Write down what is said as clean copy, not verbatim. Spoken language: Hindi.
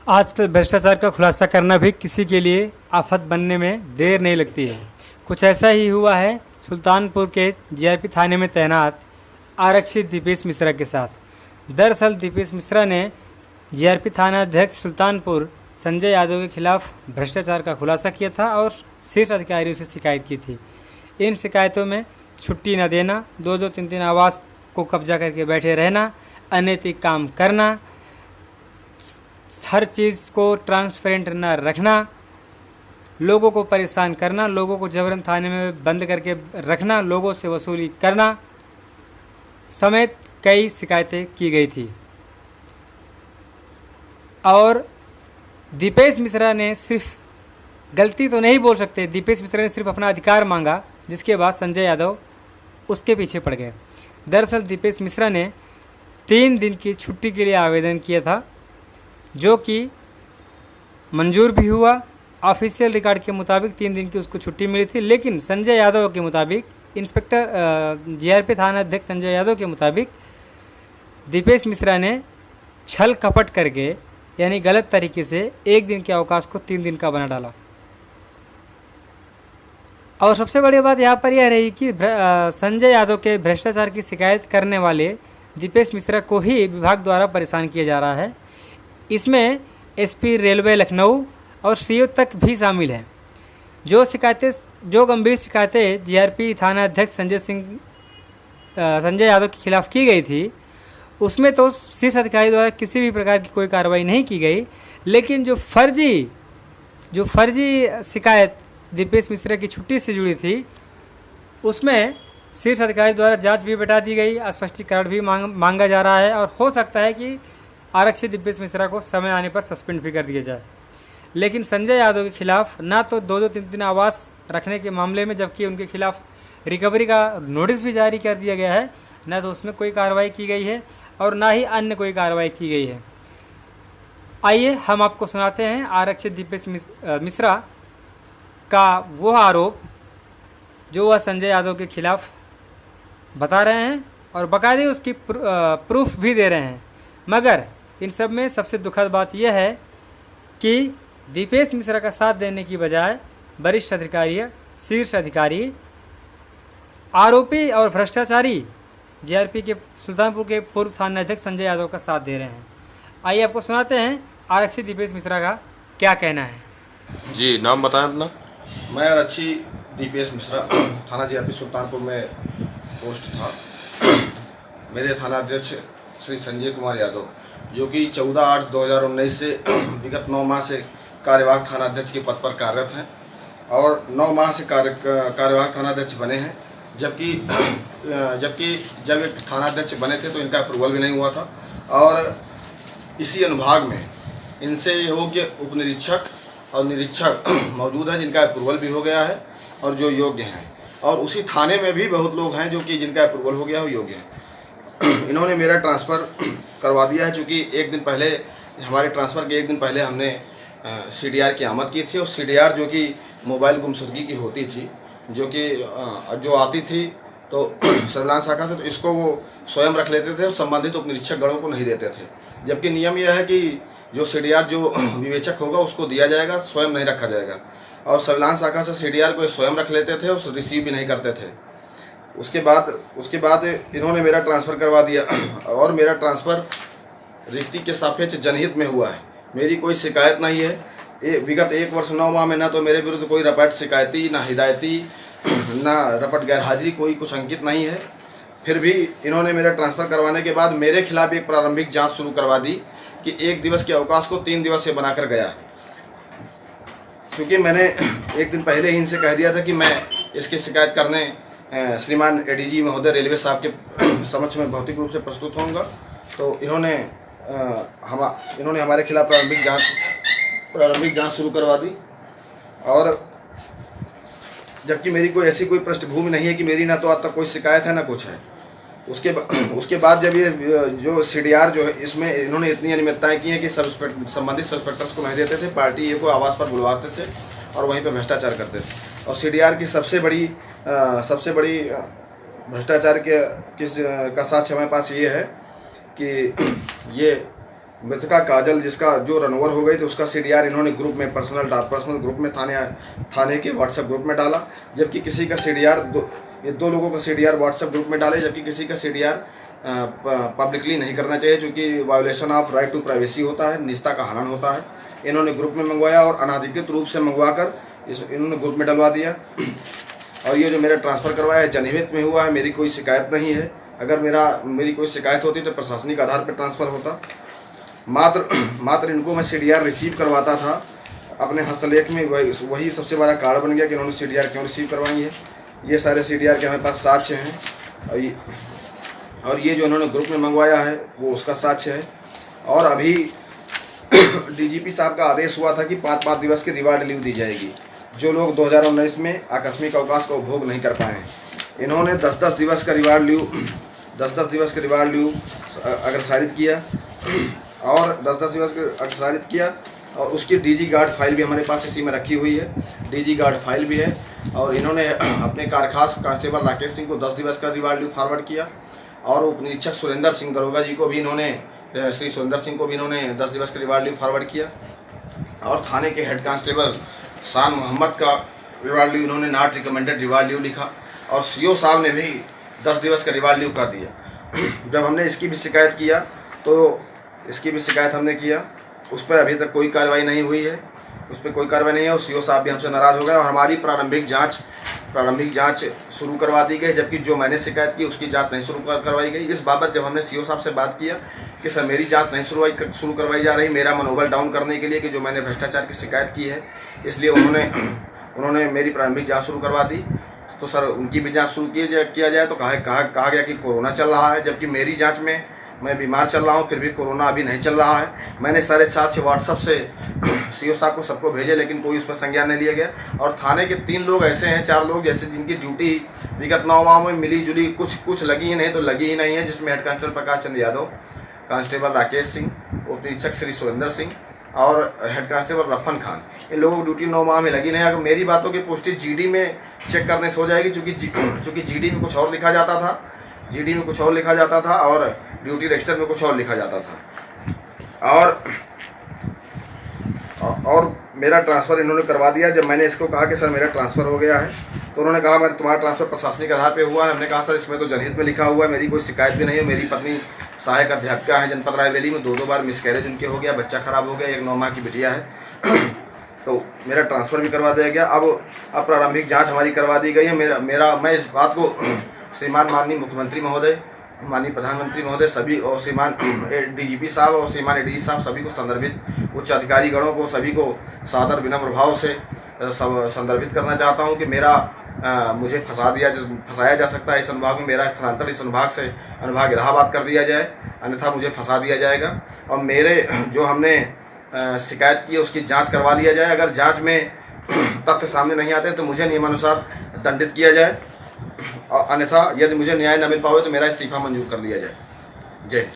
आजकल भ्रष्टाचार का खुलासा करना भी किसी के लिए आफत बनने में देर नहीं लगती है। कुछ ऐसा ही हुआ है सुल्तानपुर के जीआरपी थाने में तैनात आरक्षित दीपेश मिश्रा के साथ। दरअसल दीपेश मिश्रा ने जीआरपी थाना अध्यक्ष सुल्तानपुर संजय यादव के खिलाफ भ्रष्टाचार का खुलासा किया था और शीर्ष अधिकारियों से शिकायत की थी। इन शिकायतों में छुट्टी न देना, 2-2 3-3 आवास को कब्जा करके बैठे रहना, अनैतिक काम करना, हर चीज़ को ट्रांसपेरेंट न रखना, लोगों को परेशान करना, लोगों को जबरन थाने में बंद करके रखना, लोगों से वसूली करना समेत कई शिकायतें की गई थी। और दीपेश मिश्रा ने सिर्फ गलती तो नहीं बोल सकते, दीपेश मिश्रा ने सिर्फ अपना अधिकार मांगा, जिसके बाद संजय यादव उसके पीछे पड़ गए। दरअसल दीपेश मिश्रा ने 3 दिन की छुट्टी के लिए आवेदन किया था, जो कि मंजूर भी हुआ। ऑफिशियल रिकॉर्ड के मुताबिक 3 दिन की उसको छुट्टी मिली थी, लेकिन संजय यादव के मुताबिक, इंस्पेक्टर जीआरपी थाना अध्यक्ष संजय यादव के मुताबिक दीपेश मिश्रा ने छल कपट करके, यानी गलत तरीके से 1 दिन के अवकाश को 3 दिन का बना डाला। और सबसे बड़ी बात यहाँ पर यह रही कि संजय यादव के भ्रष्टाचार की शिकायत करने वाले दीपेश मिश्रा को ही विभाग द्वारा परेशान किया जा रहा है। इसमें एसपी रेलवे लखनऊ और सीओ तक भी शामिल हैं। जो गंभीर शिकायतें जीआरपी थाना अध्यक्ष संजय यादव के खिलाफ की गई थी, उसमें तो शीर्ष अधिकारी द्वारा किसी भी प्रकार की कोई कार्रवाई नहीं की गई, लेकिन जो फर्जी शिकायत दीपेश मिश्रा की छुट्टी से जुड़ी थी, उसमें शीर्ष अधिकारी द्वारा जांच भी बैठा दी गई, स्पष्टीकरण भी मांगा जा रहा है और हो सकता है कि आरक्षित दीपेश मिश्रा को समय आने पर सस्पेंड भी कर दिया जाए। लेकिन संजय यादव के खिलाफ ना तो 2-2 3-3 आवास रखने के मामले में, जबकि उनके खिलाफ रिकवरी का नोटिस भी जारी कर दिया गया है, ना तो उसमें कोई कार्रवाई की गई है और ना ही अन्य कोई कार्रवाई की गई है। आइए हम आपको सुनाते हैं आरक्षित दीपेश मिश्रा का वो आरोप जो वह संजय यादव के खिलाफ बता रहे हैं और बाकायदे उसकी प्रूफ भी दे रहे हैं। मगर इन सब में सबसे दुखद बात यह है कि दीपेश मिश्रा का साथ देने की बजाय वरिष्ठ अधिकारी, शीर्ष अधिकारी, आरोपी और भ्रष्टाचारी जीआरपी के सुल्तानपुर के पूर्व थाना अध्यक्ष संजय यादव का साथ दे रहे हैं। आइए आपको सुनाते हैं आरक्षी दीपेश मिश्रा का क्या कहना है। जी, नाम बताएं अपना। मैं आरक्षी दीपेश मिश्रा, थाना जीआरपी सुल्तानपुर में पोस्ट था। मेरे थाना अध्यक्ष श्री संजय कुमार यादव, जो कि 14/8/2019 से विगत 9 माह से कार्यवाहक थाना अध्यक्ष के पद पर कार्यरत हैं और 9 माह से कार्यवाहक थाना अध्यक्ष बने हैं। जबकि जब एक थाना अध्यक्ष बने थे तो इनका अप्रूवल भी नहीं हुआ था और इसी अनुभाग में इनसे योग्य उप निरीक्षक और निरीक्षक मौजूद हैं जिनका अप्रूवल भी हो गया है और जो योग्य हैं, और उसी थाने में भी बहुत लोग हैं जो कि जिनका अप्रूवल हो गया हो योग्य हैं। इन्होंने मेरा ट्रांसफ़र करवा दिया है, चूँकि 1 दिन पहले, हमारे ट्रांसफ़र के 1 दिन पहले हमने CDR की आमद की थी और CDR जो कि मोबाइल गुमशुदगी की होती थी, जो आती थी तो सर्विलांस शाखा से, तो इसको वो स्वयं रख लेते थे और संबंधित उप निरीक्षक गणों को नहीं देते थे। जबकि नियम यह है कि जो CDR जो विवेचक होगा उसको दिया जाएगा, स्वयं नहीं रखा जाएगा। और सर्विलांस शाखा से CDR को स्वयं रख लेते थे और रिसीव भी नहीं करते थे। उसके बाद इन्होंने मेरा ट्रांसफ़र करवा दिया और मेरा ट्रांसफ़र रिक्ति के सापेक्ष जनहित में हुआ है। मेरी कोई शिकायत नहीं है। विगत 1 वर्ष 9 माह में ना तो मेरे विरुद्ध कोई रपट शिकायती, ना हिदायती, ना रपट गैर हाजिरी, कोई कुछ अंकित नहीं है। फिर भी इन्होंने मेरा ट्रांसफ़र करवाने के बाद मेरे खिलाफ एक प्रारंभिक जांच शुरू करवा दी कि 1 दिवस के अवकाश को 3 दिवस से बनाकर गया। चूँकि मैंने 1 दिन पहले ही इनसे कह दिया था कि मैं इसकी शिकायत करने श्रीमान ADG महोदय रेलवे साहब के समक्ष में भौतिक रूप से प्रस्तुत होऊंगा, तो इन्होंने हमारे खिलाफ प्रारंभिक जांच शुरू करवा दी। और जबकि मेरी कोई ऐसी कोई पृष्ठभूमि नहीं है कि मेरी ना तो आज तक कोई शिकायत है ना कुछ है। उसके बाद जब ये जो CDR जो है, इसमें इन्होंने इतनी अनियमितताएँ की हैं कि संबंधित सब इंस्पेक्टर्स को नहीं देते थे, पार्टी को आवास पर बुलवाते थे और वहीं पर भ्रष्टाचार करते थे। और CDR की सबसे बड़ी भ्रष्टाचार का साक्ष्य हमारे पास ये है कि ये मृतका काजल जिसका जो रनओवर हो गई थी उसका सीडीआर इन्होंने ग्रुप में पर्सनल ग्रुप में थाने के व्हाट्सएप ग्रुप में डाला, जबकि किसी का सीडीआर दो लोगों का सीडीआर व्हाट्सएप ग्रुप में डाले, जबकि किसी का सीडीआर पब्लिकली नहीं करना चाहिए, क्योंकि violation of right to privacy होता है, निजता का हनन होता है। इन्होंने ग्रुप में मंगवाया और अनाधिकृत रूप से मंगवा कर इन्होंने ग्रुप में डलवा दिया। और ये जो मेरा ट्रांसफ़र करवाया है जनहित में हुआ है, मेरी कोई शिकायत नहीं है। अगर मेरी कोई शिकायत होती तो प्रशासनिक आधार पर ट्रांसफ़र होता। मात्र इनको मैं सीडीआर रिसीव करवाता था अपने हस्तलेख में, वही सबसे बड़ा कारण बन गया कि इन्होंने सीडीआर क्यों रिसीव करवाई है। ये सारे सीडीआर के हमारे पास साक्ष्य हैं और ये जो इन्होंने ग्रुप में मंगवाया है वो उसका साक्ष्य है। और अभी डीजीपी साहब का आदेश हुआ था कि 5-5 दिवस की रिवार्ड लीव दी जाएगी जो लोग 2019 में आकस्मिक अवकाश का उपभोग नहीं कर पाए हैं। इन्होंने 10-10 दिवस का रिवार्ड लीव अग्रसारित किया और 10-10 दिवस का अग्रसारित किया। और उसकी डीजी गार्ड फाइल भी हमारे पास इसी में रखी हुई है, डीजी गार्ड फाइल भी है। और इन्होंने अपने कारखास कांस्टेबल राकेश सिंह को 10 दिवस का रिवार्ड लीव फॉरवर्ड किया और उप निरीक्षक सुरेंद्र सिंह दरोगा जी को भी श्री सुरेंद्र सिंह को भी इन्होंने 10 दिवस का रिवार्ड लीव फॉरवर्ड किया। और थाने के हेड कांस्टेबल शान मोहम्मद का रिवार्ड लीव इन्होंने नॉट रिकमेंडेड रिवार्ड लीव लिखा और सीओ साहब ने भी 10 दिवस का रिवार्ड लीव कर दिया। जब हमने इसकी भी शिकायत किया तो हमने किया, उस पर अभी तक कोई कार्रवाई नहीं हुई है, और सीओ साहब भी हमसे नाराज़ हो गए और हमारी प्रारंभिक जांच शुरू करवा दी गई, जबकि जो मैंने शिकायत की उसकी जांच नहीं शुरू करवाई गई। इस बाबत जब हमने सीओ साहब से बात किया कि सर मेरी जांच नहीं शुरू करवाई जा रही, मेरा मनोबल डाउन करने के लिए कि जो मैंने भ्रष्टाचार की शिकायत की है, इसलिए उन्होंने मेरी प्रारंभिक जाँच शुरू करवा दी। तो सर उनकी भी जाँच शुरू किया जाए तो कहा गया कि कोरोना चल रहा है, जबकि मेरी जाँच में मैं बीमार चल रहा हूँ, फिर भी कोरोना अभी नहीं चल रहा है। मैंने सारे साक्ष्य व्हाट्सएप से सीओ साहब को सबको भेजे, लेकिन कोई उस पर संज्ञान नहीं लिया गया। और थाने के 3 लोग ऐसे हैं, 4 लोग जैसे जिनकी ड्यूटी विगत 9 माह में मिली जुली कुछ लगी ही नहीं तो लगी ही नहीं है, जिसमें head constable Prakash Chandra Yadav, constable Rakesh Singh, उप निरीक्षक श्री सुरेंद्र सिंह और हेड कांस्टेबल रफन खान, इन लोगों की ड्यूटी 9 माह में लगी नहीं। अगर मेरी बातों की पुष्टि जीडी में चेक करने से हो जाएगी, चूँकि जीडी में कुछ और लिखा जाता था और ड्यूटी रजिस्टर में कुछ और लिखा जाता था। और मेरा ट्रांसफ़र इन्होंने करवा दिया। जब मैंने इसको कहा कि सर मेरा ट्रांसफ़र हो गया है तो उन्होंने कहा मैं तुम्हारा ट्रांसफ़र प्रशासनिक आधार पे हुआ है। हमने कहा सर इसमें तो जनहित में लिखा हुआ है, मेरी कोई शिकायत भी नहीं है। मेरी पत्नी सहायक अध्यापिका है जनपद रायबरेली में, 2 बार मिसकैरेज उनके हो गया, बच्चा ख़राब हो गया, एक 9 माह की बिटिया है। तो मेरा ट्रांसफ़र भी करवा दिया गया। अब प्रारंभिक जाँच हमारी करवा दी गई है। मैं इस बात को श्रीमान माननीय मुख्यमंत्री महोदय, माननीय प्रधानमंत्री महोदय सभी और श्रीमान डीजीपी साहब और श्रीमान एडीजी साहब सभी को संदर्भित उच्च अधिकारी गणों को सभी को सादर विनम्र भाव से संदर्भित करना चाहता हूं कि मुझे फंसाया जा सकता है इस अनुभाग में। मेरा स्थानांतरण इस अनुभाग से अनुभाग इलाहाबाद कर दिया जाए, अन्यथा मुझे फंसा दिया जाएगा। और मेरे जो हमने शिकायत की है उसकी जाँच करवा लिया जाए। अगर जाँच में तथ्य सामने नहीं आते तो मुझे नियमानुसार दंडित किया जाए, और अन्यथा यदि मुझे न्याय न मिल पावे तो मेरा इस्तीफा मंजूर कर लिया जाए। जय।